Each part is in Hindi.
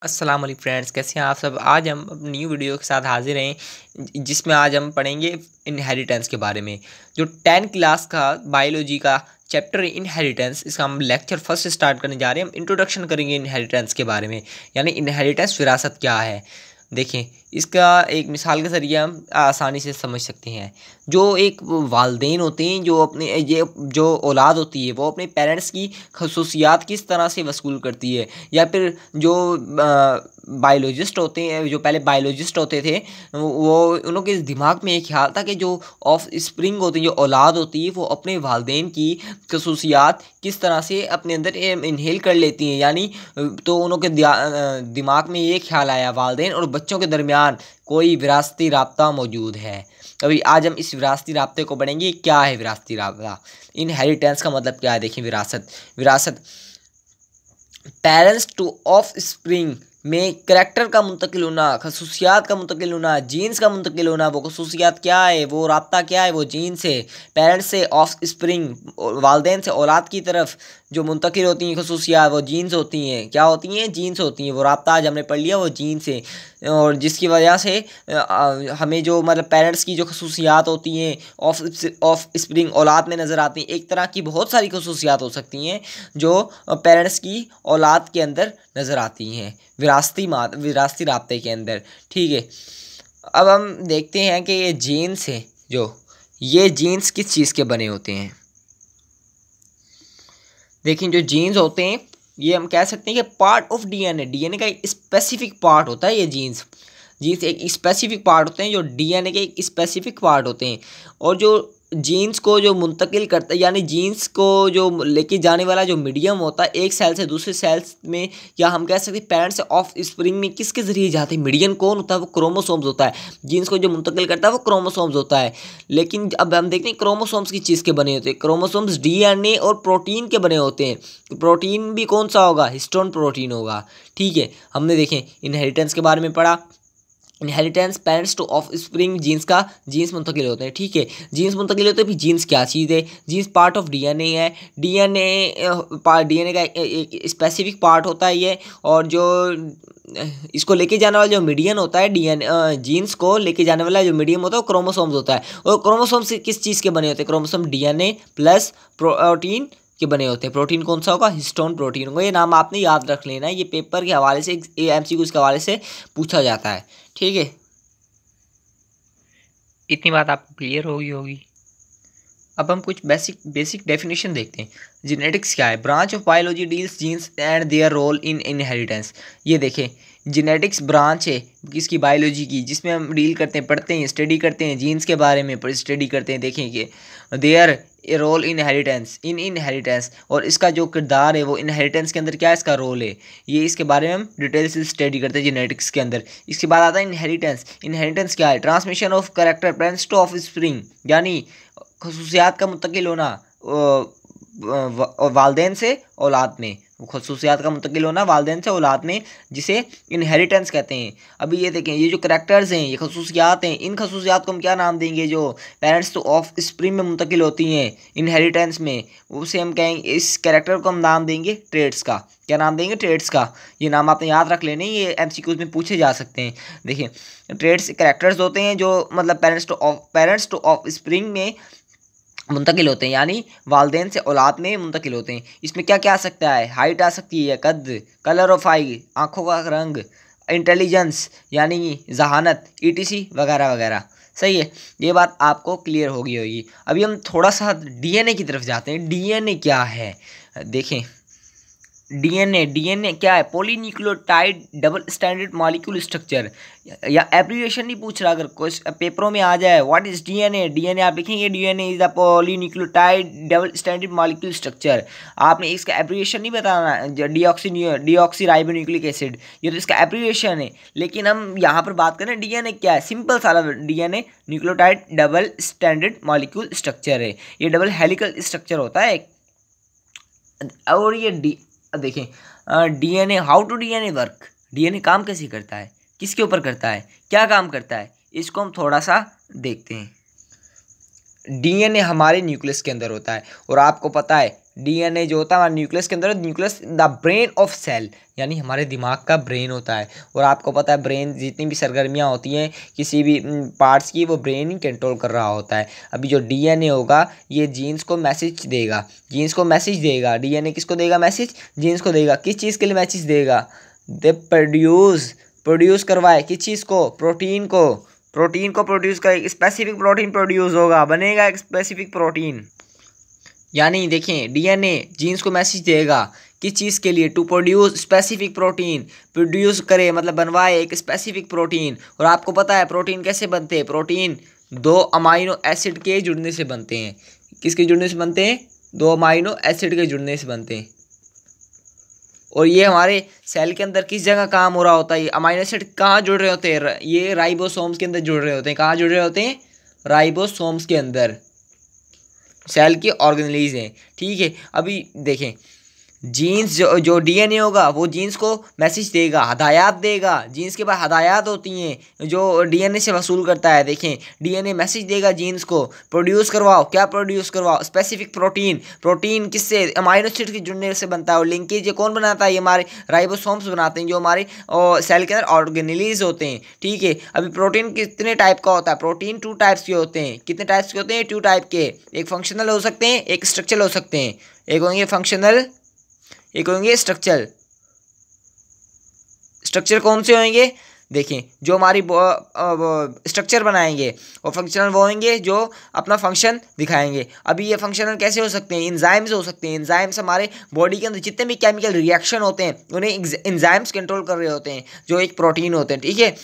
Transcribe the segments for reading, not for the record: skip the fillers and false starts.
अस्सलाम वालेकुम फ्रेंड्स, कैसे हैं आप सब। आज हम न्यू वीडियो के साथ हाजिर हैं जिसमें आज हम पढ़ेंगे इनहेरिटेंस के बारे में। जो 10 क्लास का बायोलॉजी का चैप्टर इनहेरिटेंस, इसका हम लेक्चर फर्स्ट स्टार्ट करने जा रहे हैं। हम इंट्रोडक्शन करेंगे इनहेरिटेंस के बारे में, यानी इनहेरिटेंस विरासत क्या है। देखें, इसका एक मिसाल के ज़रिए हम आसानी से समझ सकते हैं। जो एक वालिदैन होते हैं, जो अपने ये जो औलाद होती है वो अपने पेरेंट्स की खसूसियात किस तरह से वसूल करती है, या फिर जो बायोलॉजिस्ट होते हैं, जो पहले बायोलॉजिस्ट होते थे, वो उनके दिमाग में एक ख्याल था कि जो ऑफ स्प्रिंग होती है, जो औलाद होती है, वो अपने वालिदैन की खसूसियात किस तरह से अपने अंदर इनहेल कर लेती हैं। यानी तो उनके दिमाग में ये ख्याल आया, वालिदैन और बच्चों के दरमियान कोई विरासती राब्ता मौजूद है। अभी आज हम इस विरासती राब्ते को पढ़ेंगे। क्या है विरासती राब्ता? इनहेरिटेंस का मतलब क्या है? देखिए, विरासत पेरेंट्स टू ऑफ स्प्रिंग में करैक्टर का मुंतकिल होना, खसूसियात का मुंतकिल होना, जीन्स का मुंतकिल होना। वो खसूसियात क्या है, वो राब्ता क्या है? वो जीन्स से, पेरेंट्स से ऑफ स्प्रिंग, वालिदैन से औलाद की तरफ जो मुंतकिल होती हैं खसूसियात, वो जीन्स होती हैं। क्या होती हैं? जीन्स होती हैं। वो राब्ता आज हमने पढ़ लिया, वो जीन्स है। और जिसकी वजह से हमें जो मतलब पेरेंट्स की जो खसूसियात होती हैं ऑफ स्प्रिंग औलाद में नज़र आती हैं। एक तरह की बहुत सारी खसूसियात हो सकती हैं जो पेरेंट्स की औलाद के अंदर नज़र आती हैं विरासती राब्ते के अंदर। ठीक है, अब हम देखते हैं कि ये जीन्स है, ये जीन्स किस चीज़ के बने होते हैं। देखिए, जो जीन्स होते हैं ये हम कह सकते हैं कि पार्ट ऑफ डीएनए का एक स्पेसिफिक पार्ट होता है। ये जीन्स एक स्पेसिफिक पार्ट होते हैं, जो डीएनए के एक स्पेसिफिक पार्ट होते हैं। और जो जीन्स को जो मुंतकिल करता है, यानी जीन्स को जो लेके जाने वाला जो मीडियम होता है एक सेल से दूसरे सेल्स में, या हम कह सकते हैं पेरेंट्स से ऑफ स्प्रिंग में किसके ज़रिए जाते हैं? मीडियम कौन होता है? वो क्रोमोसोम्स होता है। जीन्स को जो मुंतकिल करता है वो क्रोमोसोम्स होता है। लेकिन अब हम देखते हैं क्रोमोसोम्स की चीज़ के बने होते हैं। क्रोमोसोम्स डीएनए और प्रोटीन के बने होते हैं। प्रोटीन भी कौन सा होगा? हिस्टोन प्रोटीन होगा। ठीक है, हमने देखें इनहेरिटेंस के बारे में पढ़ा। Inheritance parents to offspring, genes मुंतकिल होते हैं। ठीक है, जीन्स मुंतकिल होते हैं। फिर जीन्स क्या चीज़ है? जीन्स पार्ट ऑफ डीएनए है। डीएनए का एक स्पेसिफिक पार्ट होता है ये। और जो इसको लेके जाने वाला जो मीडियम होता है, डीएनए जीन्स को लेके जाने वाला जो मीडियम होता है वो क्रोमोसोम्स होता है। और क्रोमोसोम्स किस चीज़ के बने होते हैं? क्रोमोसोम डीएनए प्लस प्रोटीन के बने होते हैं। प्रोटीन कौन सा होगा? हिस्टोन प्रोटीन होगा। ये नाम आपने याद रख लेना है, ये पेपर के हवाले से, एमसीक्यू के हवाले से पूछा जाता है। ठीक है, इतनी बात आपको क्लियर होगी। अब हम कुछ बेसिक डेफिनेशन देखते हैं। जेनेटिक्स क्या है? Branch of biology deals genes and their role in inheritance. ये देखें, जेनेटिक्स ब्रांच है किसकी? बायोलॉजी की, जिसमें हम डील करते हैं, पढ़ते हैं, स्टडी करते हैं जीन्स के बारे में, स्टडी करते हैं। देखें कि their a role in inheritance, और इसका जो किरदार है वो इनहेरिटेंस के अंदर क्या है, इसका रोल है। ये इसके बारे में हम डिटेल से स्टडी करते हैं जेनेटिक्स के अंदर। इसके बाद आता है इनहेरिटेंस क्या है? Transmission of character parents to of spring, यानी खसूसियात का मुंतकिल होना वालिदैन से औलाद में, खसूसियात का मुंतकिल होना वालिदैन से औलाद में, जिसे इनहेरिटेंस कहते हैं। अभी ये देखें, ये जो करैक्टर्स हैं, ये खसूसियात हैं, इन खसूसियात को हम क्या नाम देंगे? जो पेरेंट्स टू ऑफ स्प्रिंग में मुंतकिल होती हैं इनहेरिटेंस में, उसे हम कहेंगे, इस कैरेक्टर को हम नाम देंगे ट्रेड्स का। क्या नाम देंगे? ट्रेड्स का। ये नाम आपने याद रख लेने, ये एमसीक्यूज में पूछे जा सकते हैं। देखिए, ट्रेड्स कैरेक्टर्स होते हैं जो मतलब पेरेंट्स टू ऑफ स्प्रिंग में मुंतकिल होते हैं, यानी वालिदैन से औलाद में मुंतकिल होते हैं। इसमें क्या क्या आ सकता है? हाइट आ सकती है, कद, कलर ऑफ आई, आँखों का रंग, इंटेलिजेंस यानी जहानत, ईटीसी वगैरह वगैरह। सही है, ये बात आपको क्लियर होगी। अभी हम थोड़ा सा डीएनए की तरफ जाते हैं। डीएनए क्या है? देखें, डीएनए क्या है? Polynucleotide double standard molecule structure, या एब्रिविएशन नहीं पूछ रहा, अगर कुछ पेपरों में आ जाए व्हाट इज डीएनए आप लिखेंगे DNA is the polynucleotide double standard molecule structure. आपने इसका एब्रिविएशन नहीं बताना, डीऑक्सी राइबोन्यूक्लिक एसिड, ये तो इसका एब्रिविएशन है। लेकिन हम यहाँ पर बात करें डीएनए क्या है? सिंपल सा DNA nucleotide double standard molecule structure है। ये डबल हेलिकल स्ट्रक्चर होता है। और ये देखें, DNA, how to DNA work, DNA काम कैसे करता है, किसके ऊपर करता है, क्या काम करता है, इसको हम थोड़ा सा देखते हैं। डीएनए हमारे न्यूक्लियस के अंदर होता है, और आपको पता है डीएनए जो होता है हमारे न्यूक्लियस के अंदर, nucleus the brain of cell, यानी हमारे दिमाग का ब्रेन होता है। और आपको पता है ब्रेन जितनी भी सरगर्मियाँ होती हैं किसी भी पार्ट्स की, वो ब्रेन ही कंट्रोल कर रहा होता है। अभी जो डीएनए होगा ये जीन्स को मैसेज देगा, जीन्स को मैसेज देगा। डीएनए किसको देगा मैसेज? जीन्स को देगा। किस चीज़ के लिए मैसेज देगा? दे प्रोड्यूस करवाए किस चीज़ को? प्रोटीन को। प्रोटीन को प्रोड्यूस करे, स्पेसिफिक प्रोटीन प्रोड्यूस होगा, बनेगा एक स्पेसिफिक प्रोटीन। यानी देखें डीएनए जीन्स को मैसेज देगा किस चीज़ के लिए? To produce specific protein. Produce करे मतलब बनवाए एक स्पेसिफिक प्रोटीन। और आपको पता है प्रोटीन कैसे बनते हैं? प्रोटीन 2 अमाइनो एसिड के जुड़ने से बनते हैं। किसके जुड़ने से बनते हैं? 2 अमाइनो एसिड के जुड़ने से बनते हैं। और ये हमारे सेल के अंदर किस जगह काम हो रहा होता है? ये अमाइनो एसिड कहाँ जुड़ रहे होते हैं? ये राइबोसोम्स के अंदर जुड़ रहे होते हैं। कहाँ जुड़ रहे होते हैं? राइबोसोम्स के अंदर। सेल की ऑर्गेनेलीज हैं, ठीक है। अभी देखें जीन्स जो डीएनए होगा वो जीन्स को मैसेज देगा, हदायत देगा। जीन्स के पास हदायत होती हैं जो डीएनए से वसूल करता है। देखें डीएनए मैसेज देगा जीन्स को, प्रोड्यूस करवाओ। क्या प्रोड्यूस करवाओ? Specific protein. प्रोटीन किससे? अमाइनो एसिड के जुड़ने से बनता है। और लिंकेज ये कौन बनाता है? ये हमारे राइबोसोम्स बनाते हैं जो हमारे सेल के अंदर ऑर्गेनेलीज होते हैं, ठीक है। अभी प्रोटीन कितने टाइप का होता है? प्रोटीन 2 टाइप्स के होते हैं। कितने टाइप्स के होते हैं? 2 टाइप के। एक फंक्शनल हो सकते हैं, एक स्ट्रक्चरल हो सकते हैं। एक होंगे फंक्शनल, एक होंगे स्ट्रक्चर। स्ट्रक्चर कौन से होंगे? देखें जो हमारी स्ट्रक्चर बनाएंगे, और फंक्शनल वो होंगे जो अपना फंक्शन दिखाएंगे। अभी ये फंक्शनल कैसे हो सकते हैं? एंजाइम्स हो सकते हैं। एंजाइम्स हमारे बॉडी के अंदर जितने भी केमिकल रिएक्शन होते हैं उन्हें एंजाइम्स कंट्रोल कर रहे होते हैं, जो एक प्रोटीन होते हैं, ठीक है।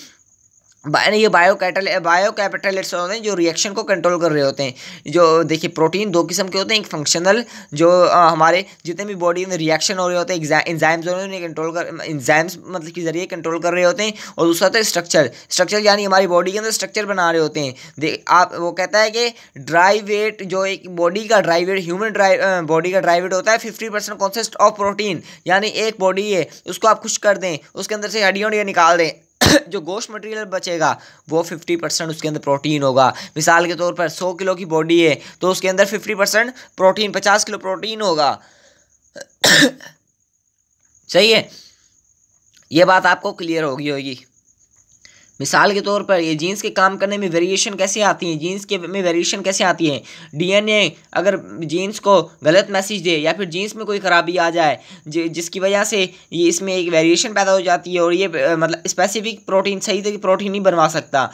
ये बायोकैपिटलिस्ट होते हैं जो रिएक्शन को कंट्रोल कर रहे होते हैं। जो देखिए प्रोटीन 2 किस्म के होते हैं, एक फंक्शनल जो हमारे जितने भी बॉडी में रिएक्शन हो रहे होते हैं एंजाइम्स उन्हें कंट्रोल कर, एंजाइम्स मतलब के जरिए कंट्रोल कर रहे होते हैं। और दूसरा होता है स्ट्रक्चर यानी हमारी बॉडी के अंदर स्ट्रक्चर बना रहे होते हैं। आप वो कहता है कि ड्राई वेट, जो एक बॉडी का ड्राई वेट, ह्यूमन बॉडी का ड्राई वेट होता है 50% कॉन्सिस्ट ऑफ प्रोटीन। यानी एक बॉडी है उसको आप खुश कर दें, उसके अंदर से हड्डियाँ निकाल दें, जो गोश्त मटेरियल बचेगा वो 50% उसके अंदर प्रोटीन होगा। मिसाल के तौर पर 100 किलो की बॉडी है तो उसके अंदर 50% प्रोटीन, 50 किलो प्रोटीन होगा। सही है, ये बात आपको क्लियर होगी। मिसाल के तौर पर ये जीन्स के काम करने में वेरिएशन कैसे आती है? जीन्स के में वेरिएशन कैसे आती है? डीएनए अगर जीन्स को गलत मैसेज दे या फिर जीन्स में कोई ख़राबी आ जाए जिसकी वजह से ये इसमें एक वेरिएशन पैदा हो जाती है, और ये मतलब स्पेसिफिक प्रोटीन, सही तरीके प्रोटीन नहीं बनवा सकता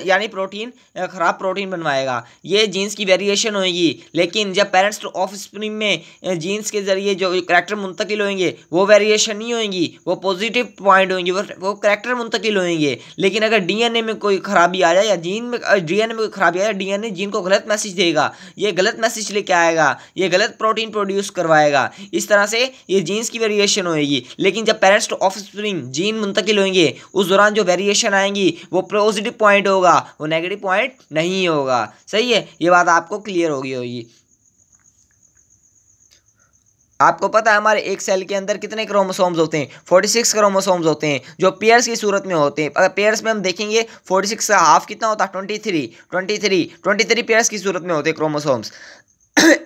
यानी प्रोटीन ख़राब प्रोटीन बनवाएगा। ये जीन्स की वेरिएशन होगी। लेकिन जब पेरेंट्स टू ऑफस्प्रिंग में जीन्स के ज़रिए जो करैक्टर मुंतकिल होंगे वो वेरिएशन नहीं होंगी, वो पॉजिटिव पॉइंट होंगे, वो करैक्टर मुंतकिल होंगे। लेकिन अगर डीएनए में कोई ख़राबी आ जाए या डीएनए में कोई ख़राबी आ जाए, डीएनए जीन को गलत मैसेज देगा, ये गलत मैसेज लेके आएगा, ये गलत प्रोटीन प्रोड्यूस करवाएगा। इस तरह से ये जीन्स की वेरिएशन होगी। लेकिन जब पेरेंट्स टू ऑफस्प्रिंग जीन मुंतकिल होंगे उस दौरान जो वेरिएशन आएंगी वो पॉजिटिव पॉइंट होगा, वो नेगेटिव पॉइंट नहीं होगा। सही है, ये बात आपको क्लियर होगी। आपको पता है हमारे एक सेल के अंदर कितने क्रोमोसोम्स होते हैं? 46 क्रोमोसोम्स होते हैं जो पेयर्स की सूरत में होते हैं। अगर पेयर्स में हम देखेंगे 46 का हाफ कितना होता है? 23 पेयर्स की सूरत में होते हैं क्रोमोसोम्स।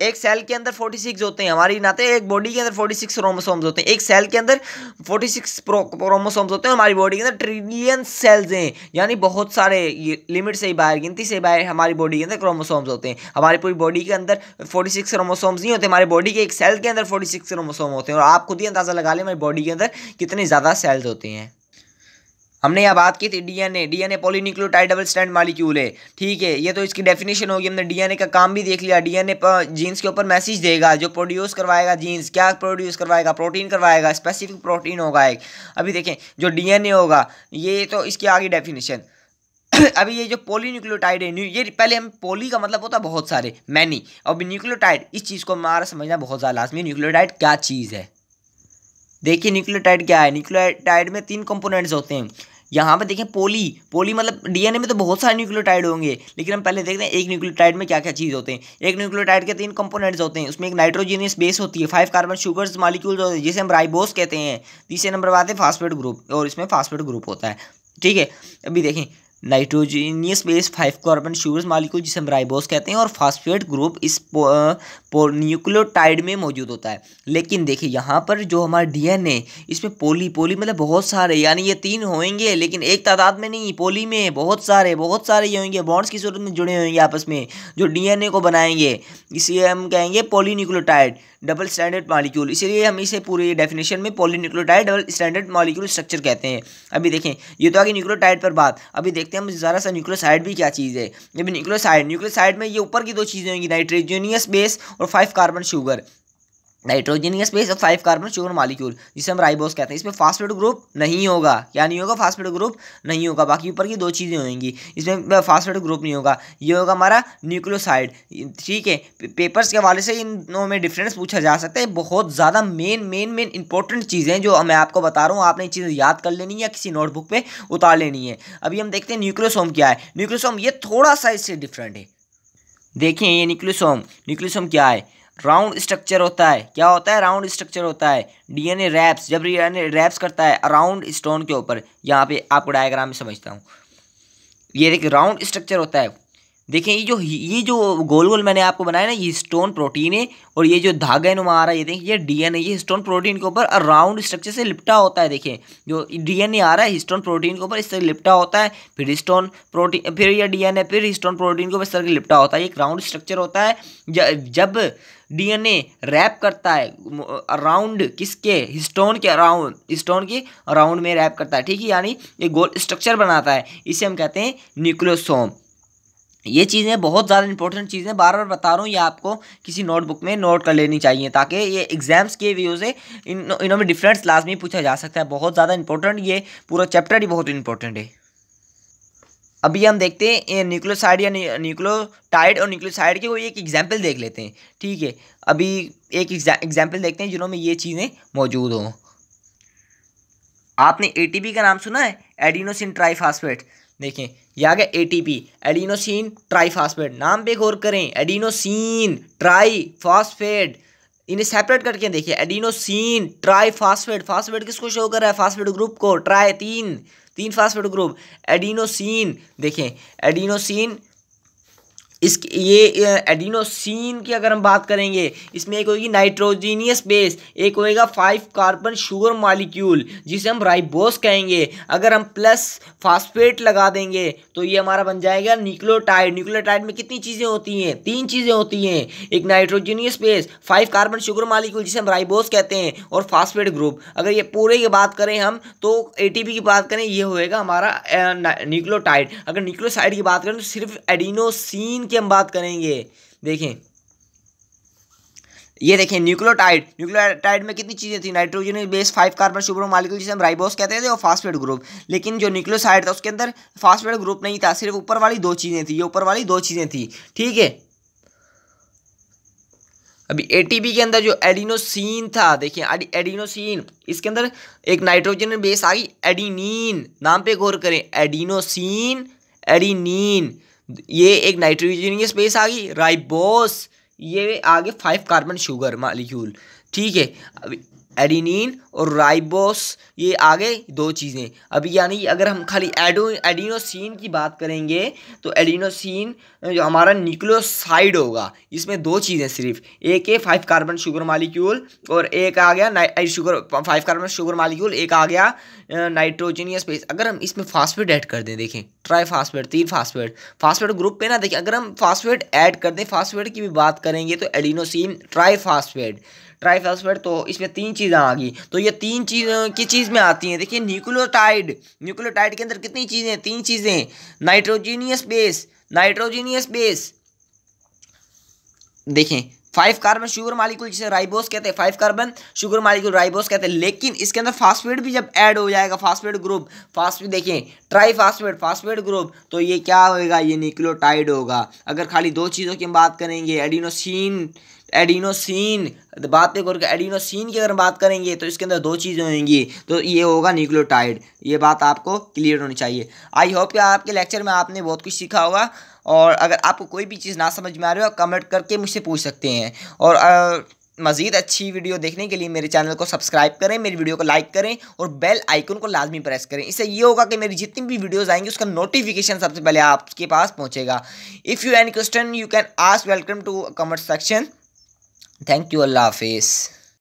एक सेल के अंदर 46 होते हैं। हमारी नाते एक बॉडी के अंदर 46 क्रोमोसोम्स होते हैं। एक सेल के अंदर 46 क्रोमोसोम्स होते हैं। हमारी बॉडी के अंदर ट्रिलियन सेल्स हैं, यानी बहुत सारे, लिमिट से ही बाहर, गिनती से बाहर हमारी बॉडी के अंदर क्रोमोसोम्स होते हैं। हमारी पूरी बॉडी के अंदर 46 क्रोमोसोम्स नहीं होते, हमारी बॉडी के एक सेल के अंदर 46 क्रोमोसोम होते हैं। और आप खुद ही अंदाज़ा लगा लें हमारी बॉडी के अंदर कितने ज़्यादा सेल्स होते हैं। हमने यहाँ बात की थी DNA polynucleotide double strand molecule है, ठीक है। ये तो इसकी डेफिनेशन होगी। हमने डीएनए का काम भी देख लिया। डीएनए जीन्स के ऊपर मैसेज देगा, जो प्रोड्यूस करवाएगा जीन्स, क्या प्रोड्यूस करवाएगा? प्रोटीन करवाएगा, स्पेसिफिक प्रोटीन होगा एक। अभी देखें जो डीएनए होगा ये तो इसकी आगे डेफिनेशन। अभी ये जो पॉलीन्यूक्लियोटाइड है, ये पहले हम पोली का मतलब होता है बहुत सारे, मैनी। और न्यूक्लियोटाइड, इस चीज़ को हमारा समझना बहुत ज़्यादा लाजमी है। न्यूक्लियोटाइड क्या चीज़ है? देखिए न्यूक्लियोटाइड क्या है। न्यूक्लियोटाइड में 3 कंपोनेंट्स होते हैं। यहाँ पे देखें पोली मतलब डीएनए में तो बहुत सारे न्यूक्लियोटाइड होंगे, लेकिन हम पहले देखते हैं एक न्यूक्लियोटाइड में क्या क्या चीज़ होते हैं। एक न्यूक्लियोटाइड के 3 कंपोनेंट्स होते हैं। उसमें एक नाइट्रोजीनियस बेस होती है, 5 कार्बन शुगर्स मॉलिक्यूल्स होते हैं जिसे हम राइबोस कहते हैं। तीसरे नंबर पर आते हैं फास्फेट ग्रुप, और इसमें फास्फेट ग्रुप होता है, ठीक है। अभी देखें nitrogenous base 5 carbon sugar molecule जिसे हम राइबोस कहते हैं, और फास्फेट ग्रुप इस न्यूक्लियोटाइड में मौजूद होता है। लेकिन देखिए यहाँ पर जो हमारा डीएनए, इसमें पोली मतलब बहुत सारे, यानी ये 3 होंगे लेकिन एक तादाद में नहीं, पोली में बहुत सारे ये होंगे, बॉन्ड्स की सूरत में जुड़े होंगे आपस में, जो डीएनए को बनाएंगे। इसे हम कहेंगे पॉलीन्यूक्लियोटाइड डबल स्टैंडर्ड मॉलिक्यूल, इसलिए हम इसे पूरी डेफिनेशन में polynucleotide double standard molecule structure कहते हैं। अभी देखें, ये तो आगे न्यूक्लियोटाइड पर बात, अभी देखते हैं हम ज़रा सा न्यूक्लियोसाइड भी क्या चीज़ है। जब न्यूक्लियोसाइड में ये ऊपर की 2 चीज़ें होंगी, नाइट्रोजनियस बेस और 5 कार्बन शुगर, नाइट्रोजनियस बेस और 5 कार्बन शुगर मॉलिक्यूल जिसे हम राइबोस कहते हैं। इसमें फास्फेट ग्रुप नहीं होगा, क्या नहीं होगा, फास्फेट ग्रुप नहीं होगा, बाकी ऊपर की 2 चीज़ें होंगी, इसमें फास्फेट ग्रुप नहीं होगा। ये होगा हमारा न्यूक्लियोसाइड, ठीक है। पेपर्स के हवाले से इन में डिफरेंस पूछा जा सकता है। बहुत ज़्यादा मेन इंपॉर्टेंट चीज़ें जो मैं आपको बता रहा हूँ, आपने चीज़ें याद कर लेनी है या किसी नोटबुक पर उतार लेनी है। अभी हम देखते हैं न्यूक्लियोसोम क्या है। न्यूक्लियोसोम ये थोड़ा सा इससे डिफरेंट है। देखिए ये न्यूक्लियोसोम क्या है, राउंड स्ट्रक्चर होता है। क्या होता है, राउंड स्ट्रक्चर होता है। डीएनए रैप्स, जब डीएनए रैप्स करता है अराउंड स्टोन के ऊपर, यहाँ पे आपको डायग्राम में समझता हूँ, ये देखिए राउंड स्ट्रक्चर होता है। देखें ये जो गोल मैंने आपको बनाया ना, ये हिस्टोन प्रोटीन है, और ये जो धागा नुमा आ रहा है, ये देखिए ये डीएनए, ये हिस्टोन प्रोटीन के ऊपर राउंड स्ट्रक्चर से लिपटा होता है। देखें जो डीएनए आ रहा है हिस्टोन प्रोटीन के ऊपर इस तरह लिपटा होता है, फिर हिस्टोन प्रोटीन, फिर ये डीएनए फिर हिस्टोन प्रोटीन के ऊपर इस तरह लिपटा होता है। एक राउंड स्ट्रक्चर होता है। जब डीएनए रैप करता है अराउंड किसके, हिस्टोन के अराउंड में रैप करता है, ठीक है, यानी एक गोल स्ट्रक्चर बनाता है, इसे हम कहते हैं न्यूक्लियोसोम। ये चीज़ें बहुत ज़्यादा इंपॉर्टेंट चीज़ें, बार बार बता रहा हूँ, ये आपको किसी नोटबुक में नोट कर लेनी चाहिए, ताकि ये एग्जाम्स के व्यू से इनों में डिफरेंस लाजमी पूछा जा सकता है। बहुत ज़्यादा इंपॉर्टेंट, ये पूरा चैप्टर ही बहुत इंपॉर्टेंट है। अभी हम देखते हैं न्यूक्लियोसाइड या न्यूक्लियोटाइड और न्यूक्लियोसाइड के कोई एक एग्जाम्पल देख लेते हैं, ठीक है। अभी एक एग्जाम्पल देखते हैं जिन्होंने ये चीज़ें मौजूद हों। आपने एटीपी का नाम सुना है, एडिनोसिन ट्राईफॉस्फेट। देखें ये आ गया एटीपी, एडिनोसिन ट्राईफॉस्फेट। नाम पे गौर करें, एडिनोसिन ट्राईफॉस्फेट, इन्हें सेपरेट करके देखिए, एडिनोसिन ट्राईफॉस्फेट। फास्फेट किसको शो कर रहा है, फास्फेट ग्रुप को, ट्राई तीन फास्फेट ग्रुप, एडिनोसिन। देखें एडिनोसिन, ये एडिनोसिन की अगर हम बात करेंगे, इसमें एक होगी नाइट्रोजीनियस बेस, एक होएगा 5 कार्बन शुगर मॉलिक्यूल जिसे हम राइबोस कहेंगे। अगर हम प्लस फास्फेट लगा देंगे तो ये हमारा बन जाएगा न्यूक्लियोटाइड। न्यूक्लियोटाइड में कितनी चीज़ें होती हैं, 3 चीज़ें होती हैं, एक nitrogenous base, 5 carbon sugar molecule जिसे हम राइबोस कहते हैं, और फास्फेट ग्रुप। अगर ये पूरे की बात करें हम, तो एटीपी की बात करें, ये होएगा हमारा न्यूक्लियोटाइड। अगर न्यूक्लियोसाइड की बात करें तो सिर्फ एडिनोसिन हम बात करेंगे। देखें ये देखें न्यूक्लियोटाइड में कितनी चीज़ें थी, nitrogen base, 5 carbon sugar molecule जिसे हम राइबोस कहते थे, और फास्फेट ग्रुप। लेकिन जो न्यूक्लियोसाइड था उसके अंदर फास्फेट ग्रुप नहीं था, सिर्फ ऊपर वाली 2 चीज़ें थी, ये ऊपर वाली 2 चीज़ें थी, ठीक है। अभी एटीपी के अंदर जो एडिनोसिन था, देखिए एडिनोसिन, इसके अंदर एक नाइट्रोजन बेस आ गई एडिनिन। नाम पे गौर करें, एडिनोसिन एडिनिन, ये एक नाइट्रोजनियस बेस आ गई, राइबोस, ये आगे 5 कार्बन शुगर मॉलिक्यूल, ठीक है। अभी एडिनिन और राइबोस, ये आगे 2 चीज़ें। अभी यानी अगर हम खाली एडिनोसिन की बात करेंगे तो एडिनोसिन जो हमारा न्यूक्लियोसाइड होगा, इसमें 2 चीज़ें सिर्फ, एक है 5 कार्बन शुगर मॉलिक्यूल और एक आ गया 5 कार्बन शुगर मॉलिक्यूल, एक आ गया नाइट्रोजनियस बेस। अगर हम इसमें फास्फेट ऐड कर दें, देखें ट्राईफॉस्फेट, 3 फास्फेट ग्रुप पे ना, देखिए अगर हम फास्फेट ऐड कर दें, फास्फेट की भी बात करेंगे तो एडिनोसिन ट्राईफॉस्फेट, तो इसमें 3 चीज़ें आ गई। तो ये 3 चीज़ किस चीज़ में आती हैं, देखिए न्यूक्लियोटाइड के अंदर कितनी चीज़ें, 3 चीज़ें, नाइट्रोजीनियस बेस, देखें 5 कार्बन शुगर मॉलिक्यूल जिसे राइबोस कहते हैं, 5 कार्बन शुगर मॉलिक्यूल राइबोस कहते हैं। लेकिन इसके अंदर फास्फेट भी जब ऐड हो जाएगा, फास्फेट ग्रुप, देखें फास्फेट ग्रुप, तो ये क्या होएगा, ये न्यूक्लियोटाइड होगा। अगर खाली 2 चीज़ों की हम बात करेंगे, एडिनोसिन बात पे करके एडिनोसिन की अगर बात करेंगे तो इसके अंदर 2 चीज़ें होंगी, तो ये होगा न्यूक्लियोटाइड। ये बात आपको क्लियर होनी चाहिए। आई होप कि आपके लेक्चर में आपने बहुत कुछ सीखा होगा, और अगर आपको कोई भी चीज़ ना समझ में आ रही हो, कमेंट करके मुझसे पूछ सकते हैं। और मज़ीद अच्छी वीडियो देखने के लिए मेरे चैनल को सब्सक्राइब करें, मेरी वीडियो को लाइक करें और बेल आइकन को लाजमी प्रेस करें। इससे ये होगा कि मेरी जितनी भी वीडियोस आएंगी उसका नोटिफिकेशन सबसे पहले आपके पास पहुंचेगा। If you any question you can ask, welcome to comment section. Thank you, अल्लाह हाफिज़।